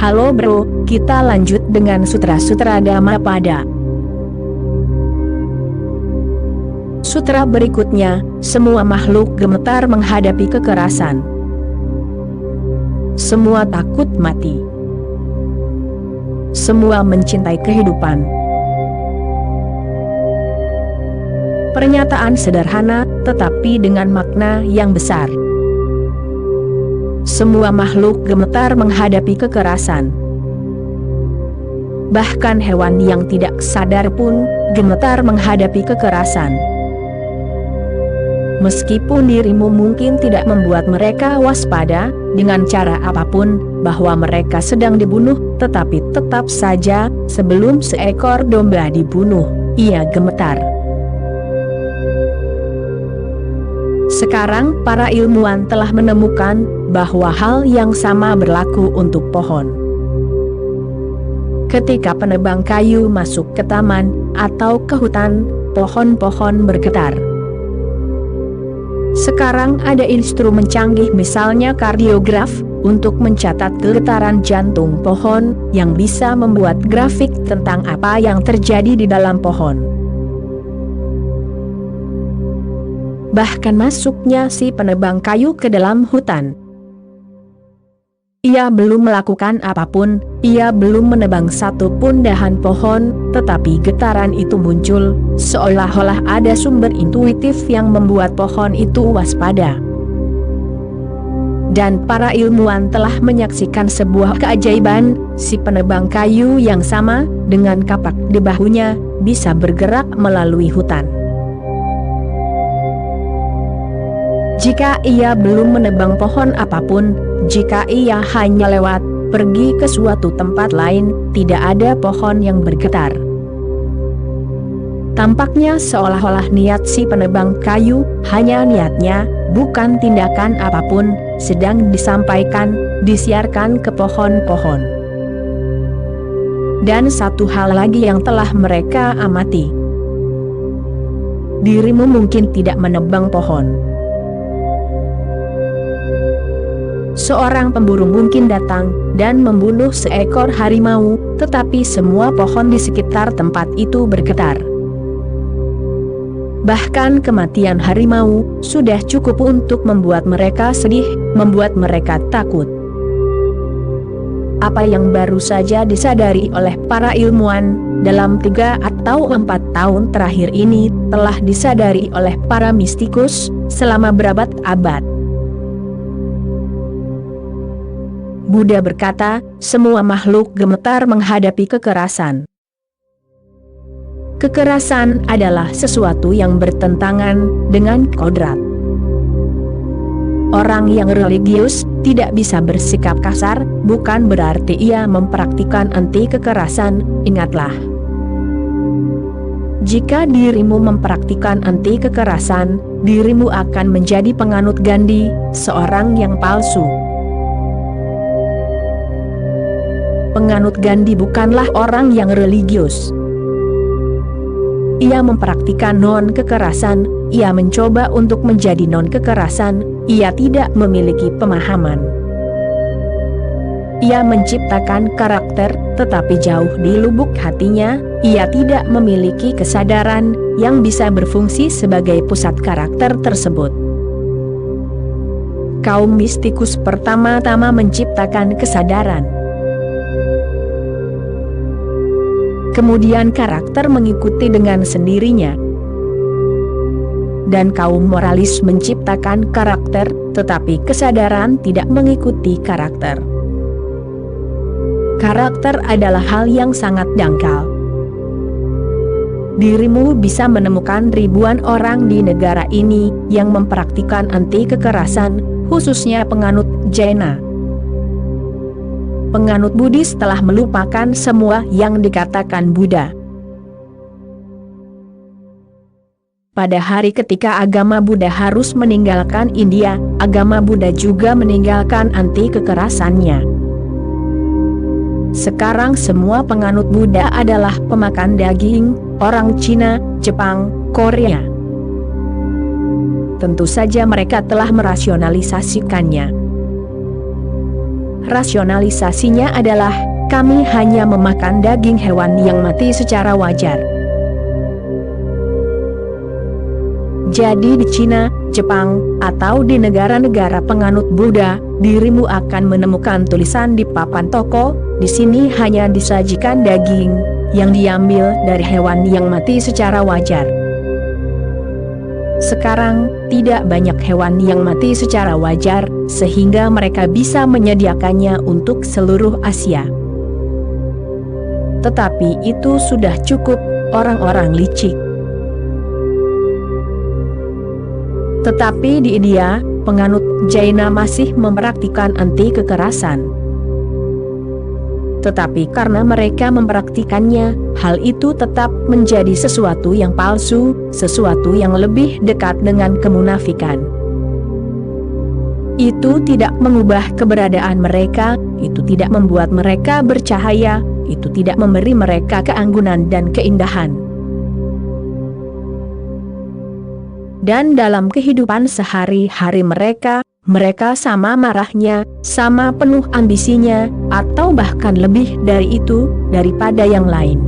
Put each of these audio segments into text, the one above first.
Halo bro, kita lanjut dengan sutra-sutra Dhammapada. Sutra berikutnya, semua makhluk gemetar menghadapi kekerasan. Semua takut mati. Semua mencintai kehidupan. Pernyataan sederhana, tetapi dengan makna yang besar. Semua makhluk gemetar menghadapi kekerasan. Bahkan hewan yang tidak sadar pun gemetar menghadapi kekerasan. Meskipun dirimu mungkin tidak membuat mereka waspada dengan cara apapun bahwa mereka sedang dibunuh, tetapi tetap saja sebelum seekor domba dibunuh, ia gemetar. Sekarang para ilmuwan telah menemukan bahwa hal yang sama berlaku untuk pohon. Ketika penebang kayu masuk ke taman atau ke hutan, pohon-pohon bergetar. Sekarang ada instrumen canggih misalnya kardiograf untuk mencatat getaran jantung pohon yang bisa membuat grafik tentang apa yang terjadi di dalam pohon. Bahkan masuknya si penebang kayu ke dalam hutan. Ia belum melakukan apapun, ia belum menebang satu pun dahan pohon, tetapi getaran itu muncul, seolah-olah ada sumber intuitif yang membuat pohon itu waspada. Dan para ilmuwan telah menyaksikan sebuah keajaiban, si penebang kayu yang sama, dengan kapak di bahunya, bisa bergerak melalui hutan. Jika ia belum menebang pohon apapun, jika ia hanya lewat, pergi ke suatu tempat lain, tidak ada pohon yang bergetar. Tampaknya seolah-olah niat si penebang kayu, hanya niatnya, bukan tindakan apapun, sedang disampaikan, disiarkan ke pohon-pohon. Dan satu hal lagi yang telah mereka amati. Dirimu mungkin tidak menebang pohon. Seorang pemburu mungkin datang dan membunuh seekor harimau, tetapi semua pohon di sekitar tempat itu bergetar. Bahkan kematian harimau sudah cukup untuk membuat mereka sedih, membuat mereka takut. Apa yang baru saja disadari oleh para ilmuwan dalam 3 atau 4 tahun terakhir ini telah disadari oleh para mistikus selama berabad-abad. Buddha berkata, semua makhluk gemetar menghadapi kekerasan. Kekerasan adalah sesuatu yang bertentangan dengan kodrat. Orang yang religius tidak bisa bersikap kasar, bukan berarti ia mempraktikkan anti kekerasan, ingatlah. Jika dirimu mempraktikkan anti kekerasan, dirimu akan menjadi penganut Gandhi, seorang yang palsu. Penganut Gandhi bukanlah orang yang religius. Ia mempraktikkan non-kekerasan, ia mencoba untuk menjadi non-kekerasan, ia tidak memiliki pemahaman. Ia menciptakan karakter, tetapi jauh di lubuk hatinya, ia tidak memiliki kesadaran yang bisa berfungsi sebagai pusat karakter tersebut. Kaum mistikus pertama-tama menciptakan kesadaran. Kemudian karakter mengikuti dengan sendirinya. Dan kaum moralis menciptakan karakter, tetapi kesadaran tidak mengikuti karakter. Karakter adalah hal yang sangat dangkal. Dirimu bisa menemukan ribuan orang di negara ini yang mempraktikkan anti kekerasan, khususnya penganut Jaina. Penganut Buddhis telah melupakan semua yang dikatakan Buddha. Pada hari ketika agama Buddha harus meninggalkan India, agama Buddha juga meninggalkan anti kekerasannya. Sekarang semua penganut Buddha adalah pemakan daging, orang Cina, Jepang, Korea. Tentu saja mereka telah merasionalisasikannya. rasionalisasinya adalah, kami hanya memakan daging hewan yang mati secara wajar. Jadi di Cina, Jepang, atau di negara-negara penganut Buddha, dirimu akan menemukan tulisan di papan toko, di sini hanya disajikan daging yang diambil dari hewan yang mati secara wajar. Sekarang, tidak banyak hewan yang mati secara wajar, sehingga mereka bisa menyediakannya untuk seluruh Asia. Tetapi itu sudah cukup, orang-orang licik. Tetapi di India, penganut Jaina masih mempraktikkan anti kekerasan. Tetapi karena mereka mempraktikannya, hal itu tetap menjadi sesuatu yang palsu, sesuatu yang lebih dekat dengan kemunafikan. Itu tidak mengubah keberadaan mereka, itu tidak membuat mereka bercahaya, itu tidak memberi mereka keanggunan dan keindahan. Dan dalam kehidupan sehari-hari mereka sama marahnya, sama penuh ambisinya, atau bahkan lebih dari itu, daripada yang lain.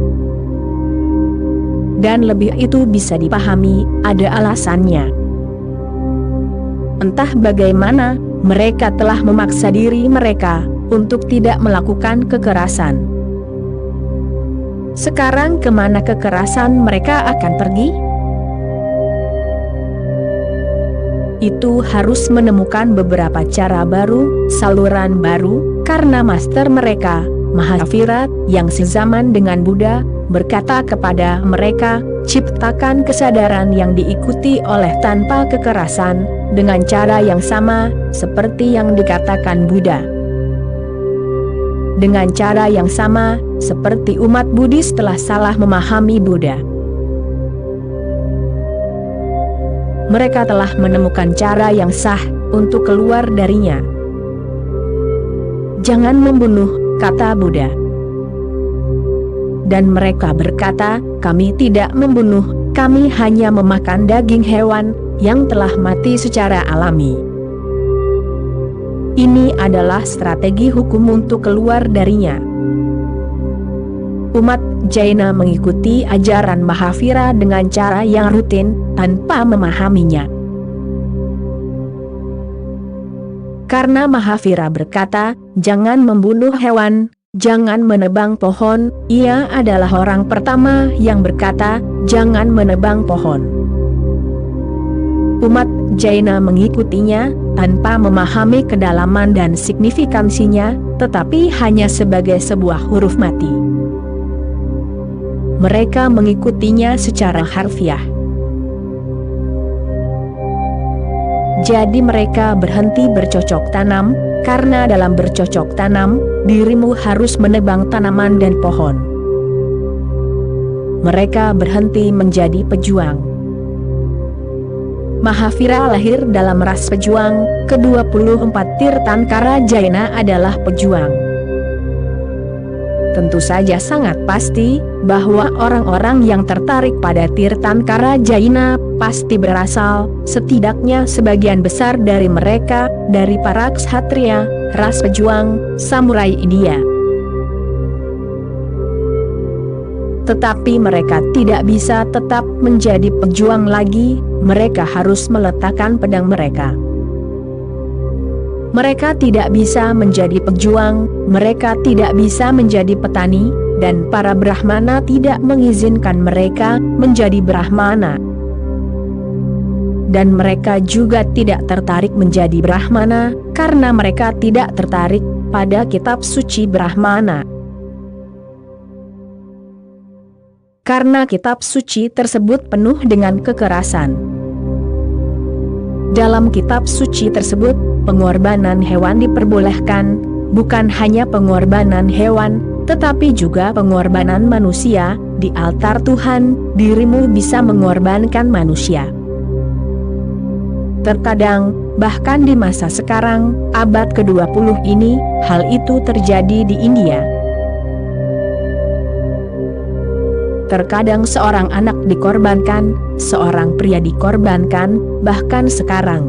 Dan lebih itu bisa dipahami, ada alasannya. Entah bagaimana, mereka telah memaksa diri mereka untuk tidak melakukan kekerasan. Sekarang kemana kekerasan mereka akan pergi? Itu harus menemukan beberapa cara baru, saluran baru, karena master mereka, Mahavira, yang sezaman dengan Buddha, berkata kepada mereka, ciptakan kesadaran yang diikuti oleh tanpa kekerasan, dengan cara yang sama, seperti yang dikatakan Buddha. Dengan cara yang sama, seperti umat Buddhis telah salah memahami Buddha. Mereka telah menemukan cara yang sah untuk keluar darinya. Jangan membunuh, kata Buddha. Dan mereka berkata, kami tidak membunuh, kami hanya memakan daging hewan yang telah mati secara alami. Ini adalah strategi hukum untuk keluar darinya. Umat Jaina mengikuti ajaran Mahavira dengan cara yang rutin, tanpa memahaminya. Karena Mahavira berkata, jangan membunuh hewan, jangan menebang pohon, ia adalah orang pertama yang berkata, jangan menebang pohon. Umat Jaina mengikutinya, tanpa memahami kedalaman dan signifikansinya, tetapi hanya sebagai sebuah huruf mati. Mereka mengikutinya secara harfiah. Jadi mereka berhenti bercocok tanam, karena dalam bercocok tanam, dirimu harus menebang tanaman dan pohon. Mereka berhenti menjadi pejuang. Mahavira lahir dalam ras pejuang, ke-24 Tirthankara Jaina adalah pejuang. Tentu saja sangat pasti, bahwa orang-orang yang tertarik pada Tirthankara Jaina, pasti berasal, setidaknya sebagian besar dari mereka, dari para kshatriya, ras pejuang, samurai India. Tetapi mereka tidak bisa tetap menjadi pejuang lagi, mereka harus meletakkan pedang mereka. Mereka tidak bisa menjadi pejuang, mereka tidak bisa menjadi petani, dan para Brahmana tidak mengizinkan mereka menjadi Brahmana. Dan mereka juga tidak tertarik menjadi Brahmana, karena mereka tidak tertarik pada kitab suci Brahmana. Karena kitab suci tersebut penuh dengan kekerasan. Dalam kitab suci tersebut, pengorbanan hewan diperbolehkan, bukan hanya pengorbanan hewan, tetapi juga pengorbanan manusia. Di altar Tuhan, dirimu bisa mengorbankan manusia. Terkadang, bahkan di masa sekarang, abad ke-20 ini, hal itu terjadi di India. Terkadang seorang anak dikorbankan, seorang pria dikorbankan, bahkan sekarang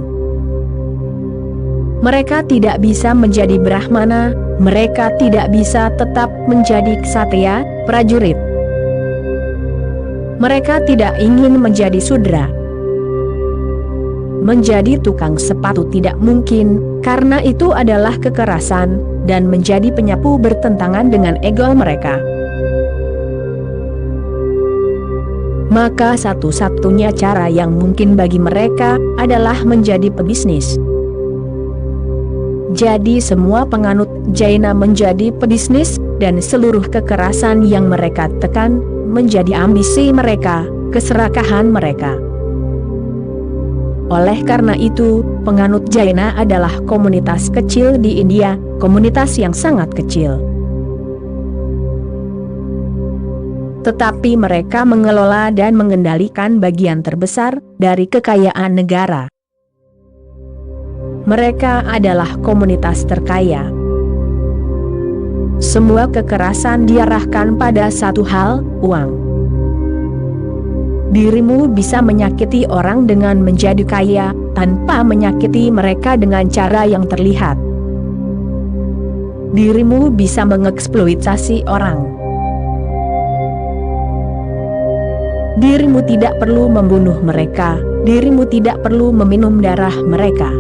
Mereka tidak bisa menjadi Brahmana, mereka tidak bisa tetap menjadi ksatria, prajurit. Mereka tidak ingin menjadi sudra. Menjadi tukang sepatu tidak mungkin, karena itu adalah kekerasan, dan menjadi penyapu bertentangan dengan ego mereka. Maka satu-satunya cara yang mungkin bagi mereka adalah menjadi pebisnis. Jadi semua penganut Jaina menjadi pebisnis, dan seluruh kekerasan yang mereka tekan menjadi ambisi mereka, keserakahan mereka. Oleh karena itu, penganut Jaina adalah komunitas kecil di India, komunitas yang sangat kecil. Tetapi mereka mengelola dan mengendalikan bagian terbesar dari kekayaan negara. Mereka adalah komunitas terkaya. Semua kekerasan diarahkan pada satu hal, uang. Dirimu bisa menyakiti orang dengan menjadi kaya, tanpa menyakiti mereka dengan cara yang terlihat. Dirimu bisa mengeksploitasi orang. Dirimu tidak perlu membunuh mereka, dirimu tidak perlu meminum darah mereka.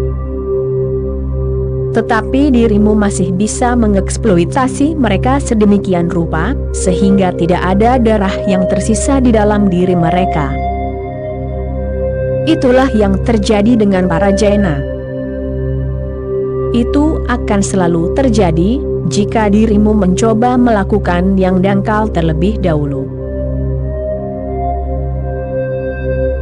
Tetapi dirimu masih bisa mengeksploitasi mereka sedemikian rupa, sehingga tidak ada darah yang tersisa di dalam diri mereka. Itulah yang terjadi dengan para Jaina. Itu akan selalu terjadi, jika dirimu mencoba melakukan yang dangkal terlebih dahulu.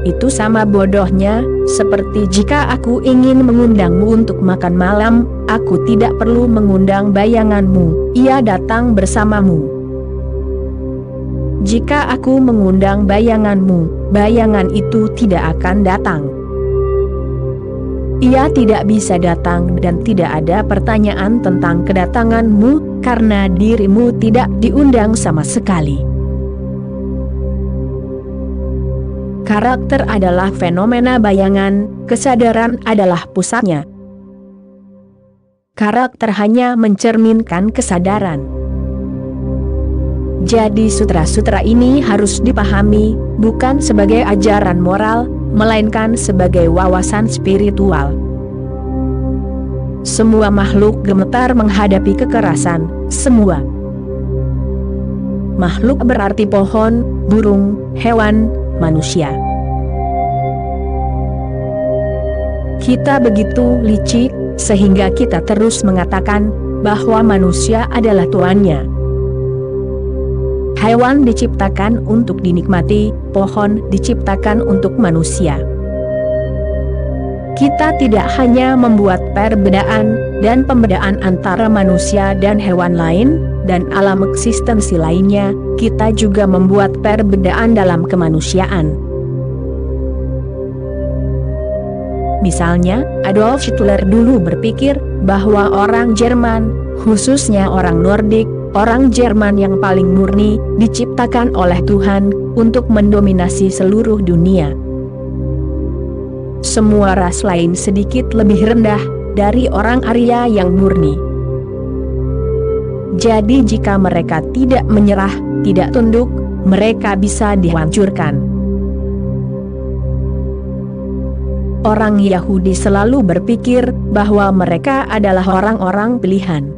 Itu sama bodohnya, seperti jika aku ingin mengundangmu untuk makan malam, aku tidak perlu mengundang bayanganmu, ia datang bersamamu. Jika aku mengundang bayanganmu, bayangan itu tidak akan datang. Ia tidak bisa datang dan tidak ada pertanyaan tentang kedatanganmu, karena dirimu tidak diundang sama sekali. Karakter adalah fenomena bayangan, kesadaran adalah pusatnya. Karakter hanya mencerminkan kesadaran. Jadi sutra-sutra ini harus dipahami, bukan sebagai ajaran moral, melainkan sebagai wawasan spiritual. Semua makhluk gemetar menghadapi kekerasan, semua. Makhluk berarti pohon, burung, hewan, manusia. Kita begitu licik, sehingga kita terus mengatakan bahwa manusia adalah tuannya. Hewan diciptakan untuk dinikmati, pohon diciptakan untuk manusia. Kita tidak hanya membuat perbedaan dan pembedaan antara manusia dan hewan lain, dan alam eksistensi lainnya, kita juga membuat perbedaan dalam kemanusiaan. Misalnya, Adolf Hitler dulu berpikir bahwa orang Jerman, khususnya orang Nordik, orang Jerman yang paling murni, diciptakan oleh Tuhan untuk mendominasi seluruh dunia. Semua ras lain sedikit lebih rendah dari orang Arya yang murni. Jadi jika mereka tidak menyerah, tidak tunduk, mereka bisa dihancurkan. Orang Yahudi selalu berpikir bahwa mereka adalah orang-orang pilihan.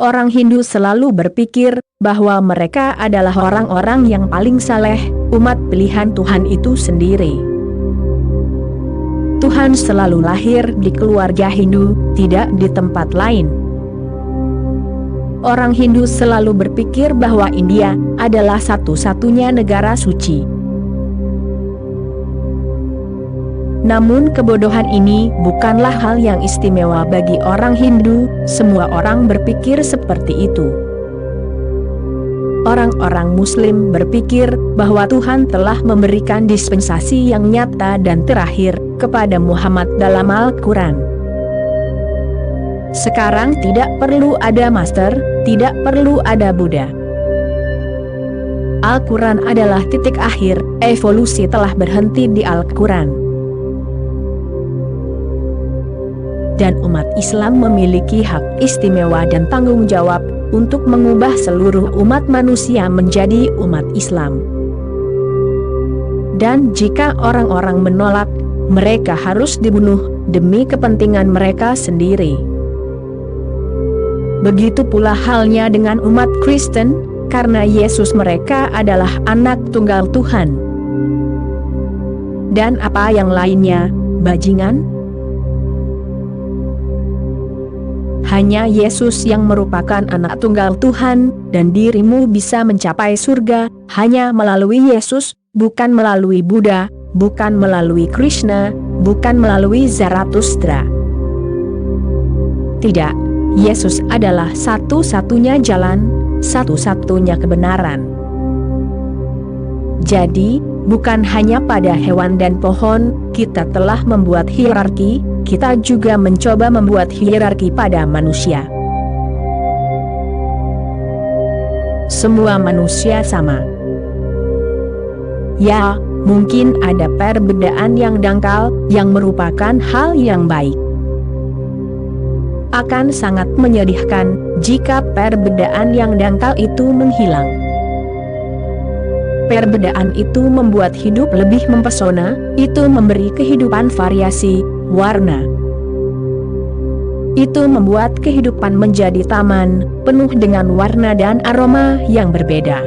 Orang Hindu selalu berpikir bahwa mereka adalah orang-orang yang paling saleh, umat pilihan Tuhan itu sendiri. Tuhan selalu lahir di keluarga Hindu, tidak di tempat lain. Orang Hindu selalu berpikir bahwa India adalah satu-satunya negara suci. Namun kebodohan ini bukanlah hal yang istimewa bagi orang Hindu, semua orang berpikir seperti itu. Orang-orang Muslim berpikir bahwa Tuhan telah memberikan dispensasi yang nyata dan terakhir kepada Muhammad dalam Al-Quran. Sekarang tidak perlu ada master, tidak perlu ada Buddha. Al-Quran adalah titik akhir, evolusi telah berhenti di Al-Quran. dan umat Islam memiliki hak istimewa dan tanggung jawab untuk mengubah seluruh umat manusia menjadi umat Islam. Dan jika orang-orang menolak, mereka harus dibunuh demi kepentingan mereka sendiri. Begitu pula halnya dengan umat Kristen, karena Yesus mereka adalah anak tunggal Tuhan. Dan apa yang lainnya, bajingan? Hanya Yesus yang merupakan anak tunggal Tuhan, dan dirimu bisa mencapai surga hanya melalui Yesus, bukan melalui Buddha, bukan melalui Krishna, bukan melalui Zarathustra. Tidak, Yesus adalah satu-satunya jalan, satu-satunya kebenaran. Jadi, bukan hanya pada hewan dan pohon, kita telah membuat hierarki, kita juga mencoba membuat hierarki pada manusia. Semua manusia sama. Ya, mungkin ada perbedaan yang dangkal, yang merupakan hal yang baik. Akan sangat menyedihkan jika perbedaan yang dangkal itu menghilang. Perbedaan itu membuat hidup lebih mempesona, itu memberi kehidupan variasi, warna. Itu membuat kehidupan menjadi taman, penuh dengan warna dan aroma yang berbeda.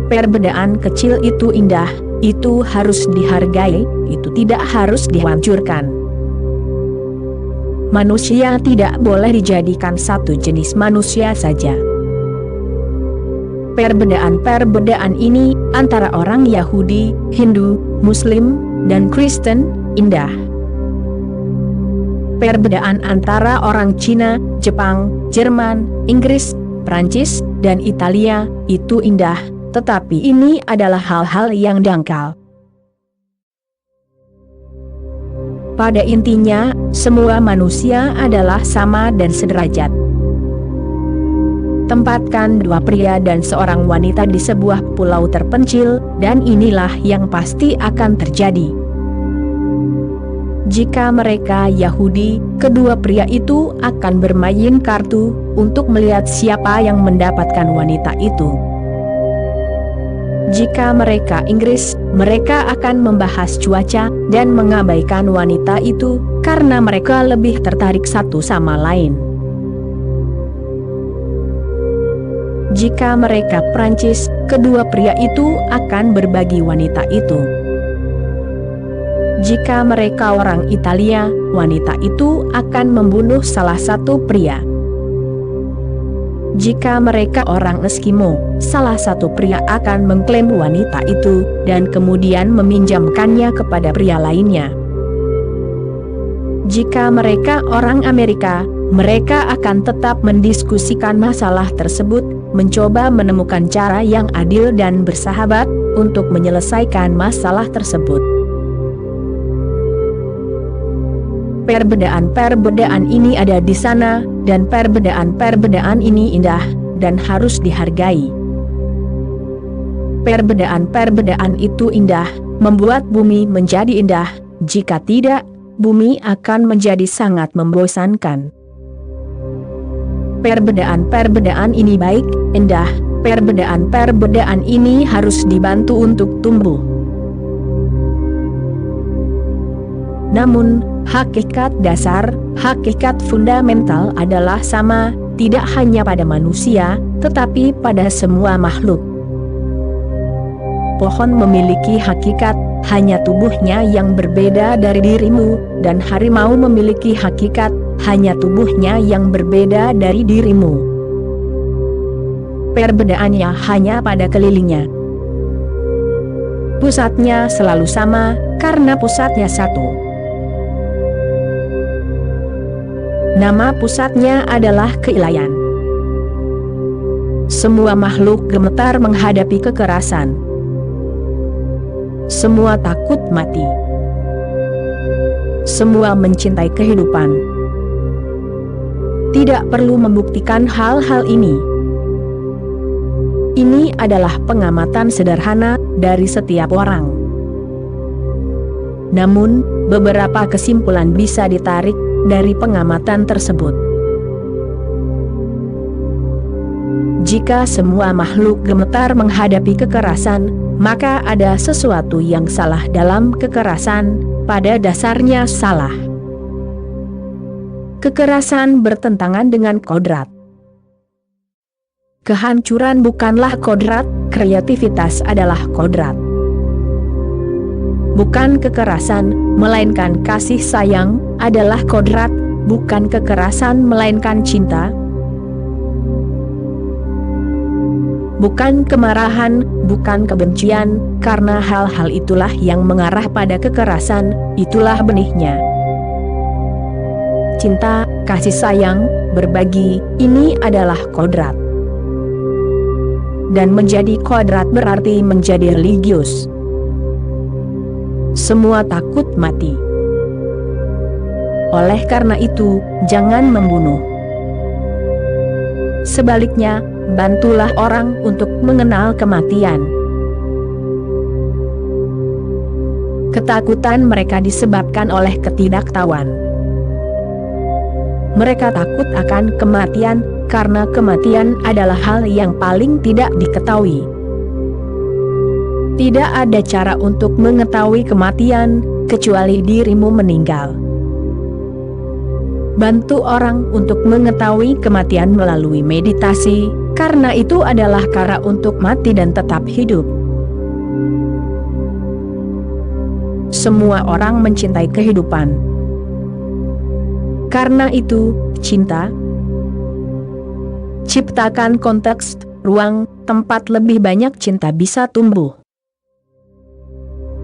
Perbedaan kecil itu indah, itu harus dihargai, itu tidak harus dihancurkan. Manusia tidak boleh dijadikan satu jenis manusia saja. Perbedaan-perbedaan ini antara orang Yahudi, Hindu, Muslim, dan Kristen indah. Perbedaan antara orang Cina, Jepang, Jerman, Inggris, Prancis, dan Italia itu indah, tetapi ini adalah hal-hal yang dangkal. Pada intinya, semua manusia adalah sama dan sederajat. Tempatkan dua pria dan seorang wanita di sebuah pulau terpencil, dan inilah yang pasti akan terjadi. Jika mereka Yahudi, kedua pria itu akan bermain kartu untuk melihat siapa yang mendapatkan wanita itu. Jika mereka Inggris, mereka akan membahas cuaca dan mengabaikan wanita itu karena mereka lebih tertarik satu sama lain. Jika mereka Prancis, kedua pria itu akan berbagi wanita itu. Jika mereka orang Italia, wanita itu akan membunuh salah satu pria. Jika mereka orang Eskimo, salah satu pria akan mengklaim wanita itu, dan kemudian meminjamkannya kepada pria lainnya. Jika mereka orang Amerika, mereka akan tetap mendiskusikan masalah tersebut, mencoba menemukan cara yang adil dan bersahabat, untuk menyelesaikan masalah tersebut. Perbedaan-perbedaan ini ada di sana, dan perbedaan-perbedaan ini indah, dan harus dihargai. Perbedaan-perbedaan itu indah, membuat bumi menjadi indah, jika tidak, bumi akan menjadi sangat membosankan. Perbedaan-perbedaan ini baik, indah, perbedaan-perbedaan ini harus dibantu untuk tumbuh. Namun, hakikat dasar, hakikat fundamental adalah sama, tidak hanya pada manusia, tetapi pada semua makhluk. Pohon memiliki hakikat, hanya tubuhnya yang berbeda dari dirimu, dan harimau memiliki hakikat, hanya tubuhnya yang berbeda dari dirimu. Perbedaannya hanya pada kelilingnya. Pusatnya selalu sama, karena pusatnya satu. Nama pusatnya adalah keilayan. Semua makhluk gemetar menghadapi kekerasan. Semua takut mati. Semua mencintai kehidupan. Tidak perlu membuktikan hal-hal ini. Ini adalah pengamatan sederhana dari setiap orang. Namun, beberapa kesimpulan bisa ditarik dari pengamatan tersebut. Jika semua makhluk gemetar menghadapi kekerasan, maka ada sesuatu yang salah dalam kekerasan, pada dasarnya salah. Kekerasan bertentangan dengan kodrat. Kehancuran bukanlah kodrat, kreativitas adalah kodrat. Bukan kekerasan, melainkan kasih sayang, adalah kodrat, bukan kekerasan melainkan cinta. Bukan kemarahan, bukan kebencian, karena hal-hal itulah yang mengarah pada kekerasan, itulah benihnya. Cinta, kasih sayang, berbagi, ini adalah kodrat. Dan menjadi kodrat berarti menjadi religius. Semua takut mati. Oleh karena itu, jangan membunuh. Sebaliknya, bantulah orang untuk mengenal kematian. Ketakutan mereka disebabkan oleh ketidaktahuan. Mereka takut akan kematian, karena kematian adalah hal yang paling tidak diketahui. Tidak ada cara untuk mengetahui kematian, kecuali dirimu meninggal. Bantu orang untuk mengetahui kematian melalui meditasi, karena itu adalah cara untuk mati dan tetap hidup. Semua orang mencintai kehidupan. Karena itu, cinta. Ciptakan konteks, ruang, tempat lebih banyak cinta bisa tumbuh.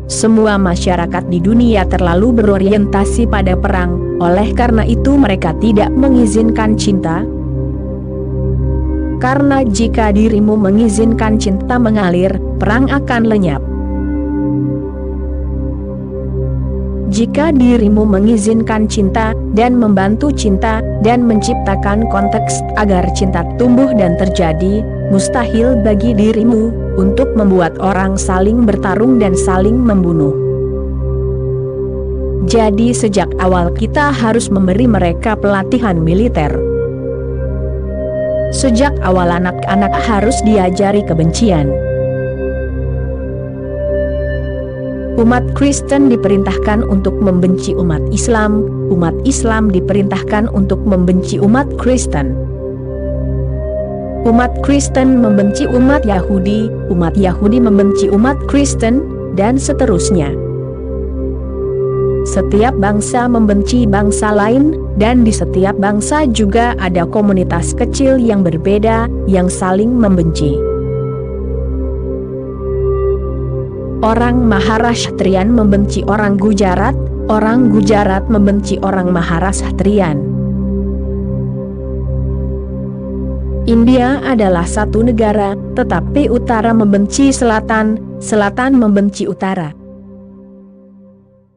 Semua masyarakat di dunia terlalu berorientasi pada perang, oleh karena itu mereka tidak mengizinkan cinta. Karena jika dirimu mengizinkan cinta mengalir, perang akan lenyap. Jika dirimu mengizinkan cinta, dan membantu cinta, dan menciptakan konteks agar cinta tumbuh dan terjadi, mustahil bagi dirimu untuk membuat orang saling bertarung dan saling membunuh. Jadi sejak awal kita harus memberi mereka pelatihan militer. Sejak awal anak-anak harus diajari kebencian. Umat Kristen diperintahkan untuk membenci umat Islam diperintahkan untuk membenci umat Kristen. Umat Kristen membenci umat Yahudi membenci umat Kristen, dan seterusnya. Setiap bangsa membenci bangsa lain, dan di setiap bangsa juga ada komunitas kecil yang berbeda, yang saling membenci. Orang Maharashtrian membenci orang Gujarat membenci orang Maharashtrian. India adalah satu negara, tetapi utara membenci selatan, selatan membenci utara.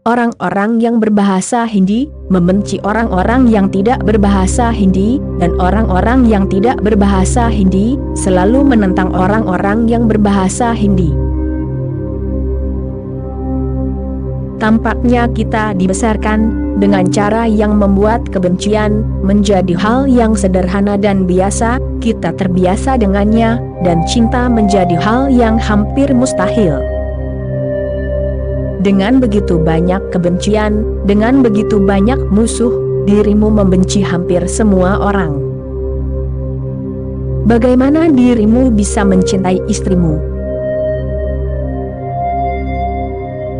Orang-orang yang berbahasa Hindi membenci orang-orang yang tidak berbahasa Hindi, dan orang-orang yang tidak berbahasa Hindi selalu menentang orang-orang yang berbahasa Hindi. Tampaknya kita dibesarkan dengan cara yang membuat kebencian menjadi hal yang sederhana dan biasa, kita terbiasa dengannya, dan cinta menjadi hal yang hampir mustahil. Dengan begitu banyak kebencian, dengan begitu banyak musuh, dirimu membenci hampir semua orang. Bagaimana dirimu bisa mencintai istrimu?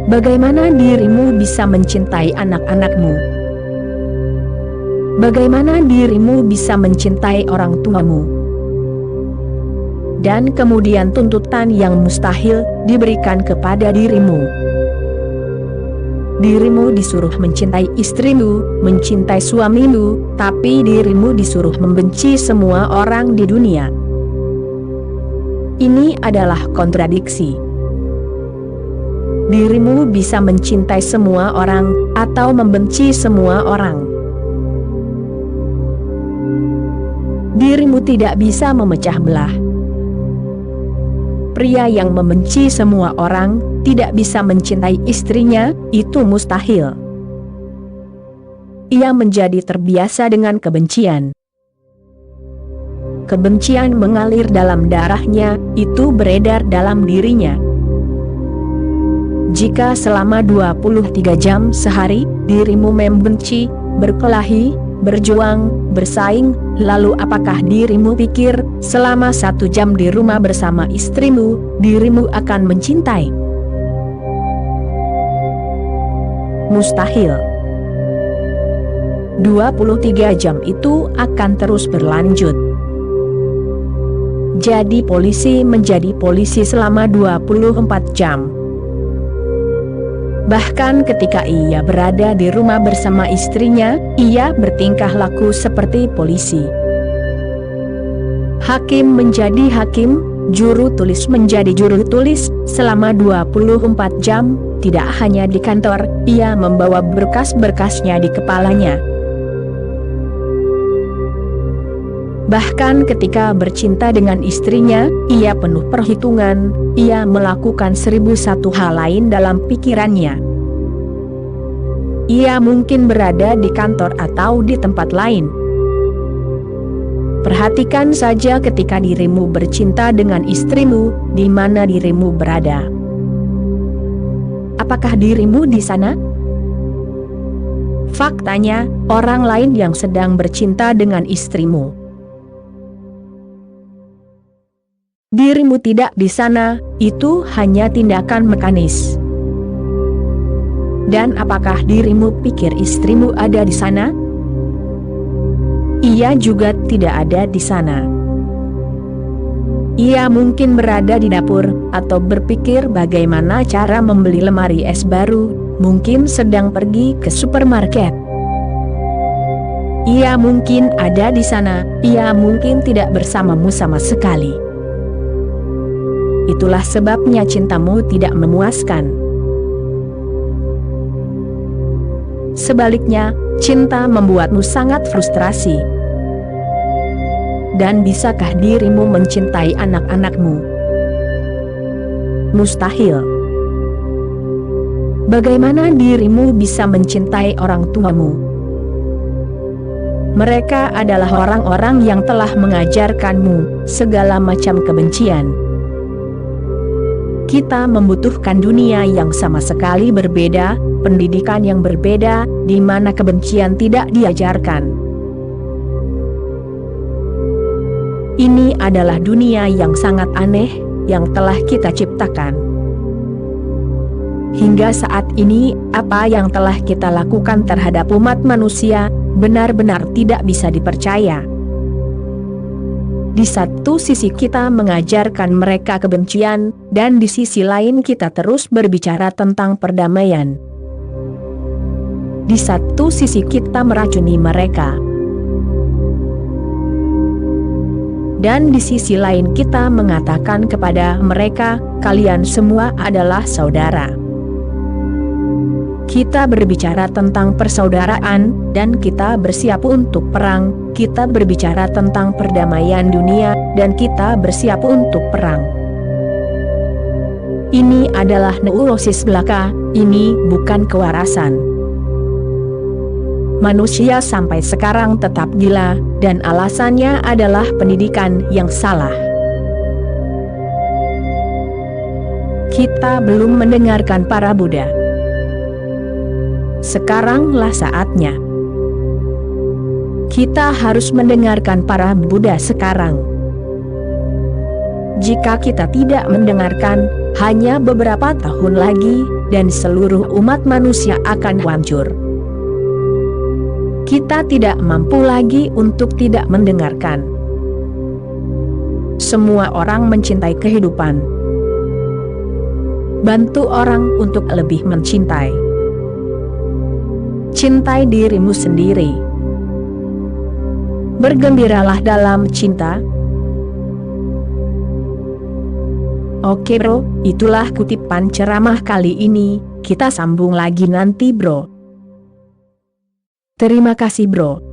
Bagaimana dirimu bisa mencintai anak-anakmu? Bagaimana dirimu bisa mencintai orang tuamu? Dan kemudian tuntutan yang mustahil diberikan kepada dirimu. Dirimu disuruh mencintai istrimu, mencintai suamimu, tapi dirimu disuruh membenci semua orang di dunia. Ini adalah kontradiksi. Dirimu bisa mencintai semua orang, atau membenci semua orang. Dirimu tidak bisa memecah belah. Pria yang membenci semua orang, tidak bisa mencintai istrinya, itu mustahil. Ia menjadi terbiasa dengan kebencian. Kebencian mengalir dalam darahnya, itu beredar dalam dirinya. Jika selama 23 jam sehari, dirimu membenci, berkelahi, berjuang, bersaing, lalu apakah dirimu pikir, selama 1 jam di rumah bersama istrimu, dirimu akan mencintai? Mustahil. 23 jam itu akan terus berlanjut. Jadi polisi menjadi polisi selama 24 jam. Bahkan ketika ia berada di rumah bersama istrinya, ia bertingkah laku seperti polisi. Hakim menjadi hakim, juru tulis menjadi juru tulis, selama 24 jam, tidak hanya di kantor, ia membawa berkas-berkasnya di kepalanya. Bahkan ketika bercinta dengan istrinya, ia penuh perhitungan, ia melakukan 1001 hal lain dalam pikirannya. Ia mungkin berada di kantor atau di tempat lain. Perhatikan saja ketika dirimu bercinta dengan istrimu, di mana dirimu berada. Apakah dirimu di sana? Faktanya, orang lain yang sedang bercinta dengan istrimu. Dirimu tidak di sana, itu hanya tindakan mekanis. Dan apakah dirimu pikir istrimu ada di sana? Ia juga tidak ada di sana. Ia mungkin berada di dapur, atau berpikir bagaimana cara membeli lemari es baru, mungkin sedang pergi ke supermarket. Ia mungkin ada di sana, ia mungkin tidak bersamamu sama sekali. Itulah sebabnya cintamu tidak memuaskan. Sebaliknya, cinta membuatmu sangat frustrasi. Dan bisakah dirimu mencintai anak-anakmu? Mustahil. Bagaimana dirimu bisa mencintai orang tuamu? Mereka adalah orang-orang yang telah mengajarkanmu segala macam kebencian. Kita membutuhkan dunia yang sama sekali berbeda, pendidikan yang berbeda, di mana kebencian tidak diajarkan. Ini adalah dunia yang sangat aneh, yang telah kita ciptakan. Hingga saat ini, apa yang telah kita lakukan terhadap umat manusia, benar-benar tidak bisa dipercaya. Di satu sisi kita mengajarkan mereka kebencian, dan di sisi lain kita terus berbicara tentang perdamaian. Di satu sisi kita meracuni mereka, dan di sisi lain kita mengatakan kepada mereka, kalian semua adalah saudara. Kita berbicara tentang persaudaraan, dan kita bersiap untuk perang. Kita berbicara tentang perdamaian dunia, dan kita bersiap untuk perang. Ini adalah neurosis belaka, ini bukan kewarasan. Manusia sampai sekarang tetap gila, dan alasannya adalah pendidikan yang salah. Kita belum mendengarkan para Buddha. Sekaranglah saatnya. Kita harus mendengarkan para Buddha sekarang. Jika kita tidak mendengarkan, hanya beberapa tahun lagi, dan seluruh umat manusia akan hancur. Kita tidak mampu lagi untuk tidak mendengarkan. Semua orang mencintai kehidupan. Bantu orang untuk lebih mencintai. Cintai dirimu sendiri. Bergembiralah dalam cinta. Oke bro, itulah kutipan ceramah kali ini. Kita sambung lagi nanti bro. Terima kasih bro.